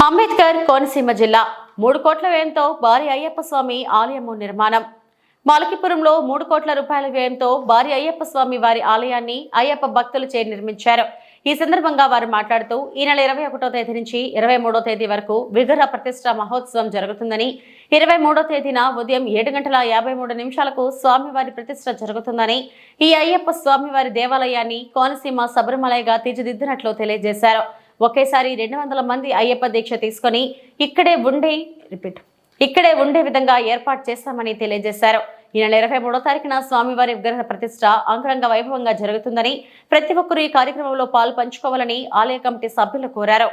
అంబేద్కర్ కోనసీమ జిల్లా 3 కోట్ల వ్యయంతో భారీ అయ్యప్ప స్వామి ఆలయము నిర్మాణం. మాలకిపురంలో 3 కోట్ల రూపాయల వ్యయంతో భారీ అయ్యప్ప స్వామి వారి ఆలయాన్ని అయ్యప్ప భక్తులు నిర్మించారు. ఈ సందర్భంగా వారు మాట్లాడుతూ ఈ నెల 21వ తేదీ నుంచి 23వ తేదీ వరకు విగ్రహ ప్రతిష్ఠ మహోత్సవం జరుగుతుందని, 23వ తేదీన ఉదయం 7:53 స్వామివారి ప్రతిష్ఠ జరుగుతుందని, ఈ అయ్యప్ప స్వామివారి దేవాలయాన్ని కోనసీమ శబరిమలైగా తీర్చిదిద్దినట్లు తెలియజేశారు. ఒకేసారి 200 మంది అయ్యప్ప దీక్ష తీసుకుని ఇక్కడే ఉండే విధంగా ఏర్పాటు చేస్తామని తెలియజేశారు. ఈ నెల 23వ తారీఖున స్వామివారి విగ్రహ ప్రతిష్ఠ అంగరంగ వైభవంగా జరుగుతుందని, ప్రతి ఒక్కరూ ఈ కార్యక్రమంలో పాలు పంచుకోవాలని ఆలయ కమిటీ సభ్యులు కోరారు.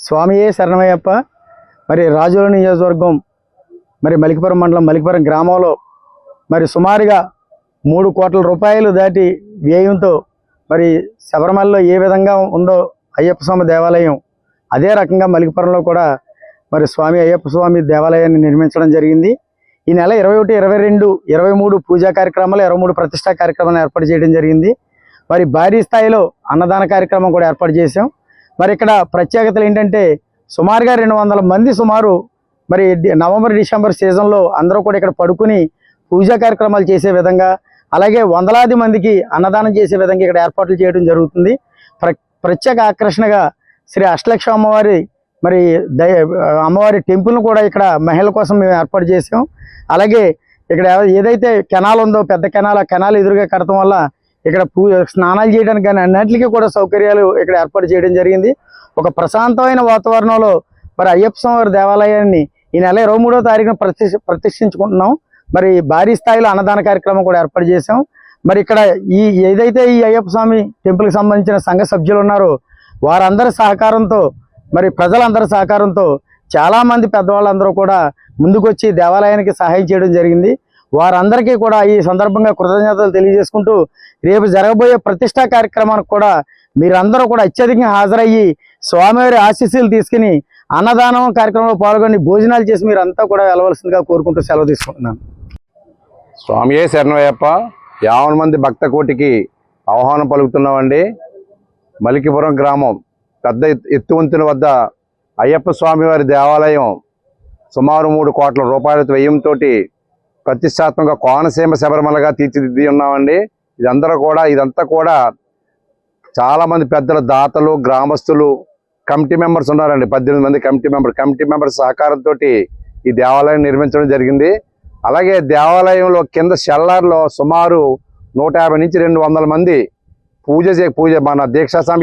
స్వామియే శరణమయ్యప్ప. మరి రాజోల నియోజకవర్గం మరి మలికిపురం మండలం మలికిపురం గ్రామంలో మరి సుమారుగా 3 కోట్ల రూపాయలు దాటి వ్యయంతో మరి శబరిమలలో ఏ విధంగా ఉందో అయ్యప్ప స్వామి దేవాలయం, అదే రకంగా మలికిపురంలో కూడా మరి స్వామి అయ్యప్ప స్వామి దేవాలయాన్ని నిర్మించడం జరిగింది. ఈ నెల 21, 22, 23 పూజా కార్యక్రమాలు, 23 ప్రతిష్టా కార్యక్రమాలు ఏర్పాటు చేయడం జరిగింది. మరి భారీ స్థాయిలో అన్నదాన కార్యక్రమం కూడా ఏర్పాటు చేశాం. మరి ఇక్కడ ప్రత్యేకతలు ఏంటంటే సుమారుగా 200 మంది మరి నవంబర్, డిసెంబర్ సీజన్లో అందరూ కూడా ఇక్కడ పడుకుని పూజా కార్యక్రమాలు చేసే విధంగా, అలాగే వందలాది మందికి అన్నదానం చేసే విధంగా ఇక్కడ ఏర్పాట్లు చేయడం జరుగుతుంది. ప్రత్యేక ఆకర్షణగా శ్రీ అష్టలక్ష్మి అమ్మవారి మరి అమ్మవారి టెంపుల్ను కూడా ఇక్కడ మహిళల కోసం మేము ఏర్పాటు చేసాం. అలాగే ఇక్కడ ఏదైతే కెనాల్ ఉందో పెద్ద కెనాల్, ఆ కెనాల్ ఎదురుగా కడటం వల్ల ఇక్కడ స్నానాలు చేయడానికి కానీ అన్నింటికీ కూడా సౌకర్యాలు ఇక్కడ ఏర్పాటు చేయడం జరిగింది. ఒక ప్రశాంతమైన వాతావరణంలో మరి అయ్యప్ప స్వామి దేవాలయాన్ని ఈ నెల 23వ తారీఖున ప్రతిష్ఠించుకుంటున్నాం. మరి భారీ స్థాయిలో అన్నదాన కార్యక్రమం కూడా ఏర్పాటు చేసాం. మరి ఇక్కడ ఏదైతే ఈ అయ్యప్ప స్వామి టెంపుల్కి సంబంధించిన సంఘ సభ్యులు ఉన్నారో వారందరి సహకారంతో, మరి ప్రజలందరి సహకారంతో చాలామంది పెద్దవాళ్ళందరూ కూడా ముందుకొచ్చి దేవాలయానికి సహాయం చేయడం జరిగింది. వారందరికీ కూడా ఈ సందర్భంగా కృతజ్ఞతలు తెలియజేసుకుంటూ రేపు జరగబోయే ప్రతిష్టా కార్యక్రమానికి కూడా మీరందరూ కూడా అత్యధికంగా హాజరయ్యి స్వామివారి ఆశీస్సులు తీసుకుని అన్నదానం కార్యక్రమంలో పాల్గొని భోజనాలు చేసి మీరంతా కూడా వెళ్ళవలసిందిగా కోరుకుంటూ సెలవు తీసుకుంటున్నాను. స్వామియే శరణమయ్యప్ప. 50 మంది భక్త కోటికి ఆహ్వానం పలుకుతున్నామండి. మలికిపురం గ్రామం పెద్ద ఎత్తువంతుల వద్ద అయ్యప్ప స్వామివారి దేవాలయం సుమారు 3 కోట్ల రూపాయల వ్యయంతో ప్రతిష్టాత్మక కోనసీమ శబరిమలగా తీర్చిదిద్ది ఉన్నామండి. ఇదంతా కూడా చాలామంది పెద్దల దాతలు, గ్రామస్తులు, కమిటీ మెంబర్స్ ఉన్నారండి. 18 మంది కమిటీ మెంబర్స్ సహకారంతో ఈ దేవాలయం నిర్మించడం జరిగింది. అలాగే దేవాలయంలో కింద షెల్లార్లో సుమారు 150 నుంచి 200 మంది పూజ మన దీక్షా సమయం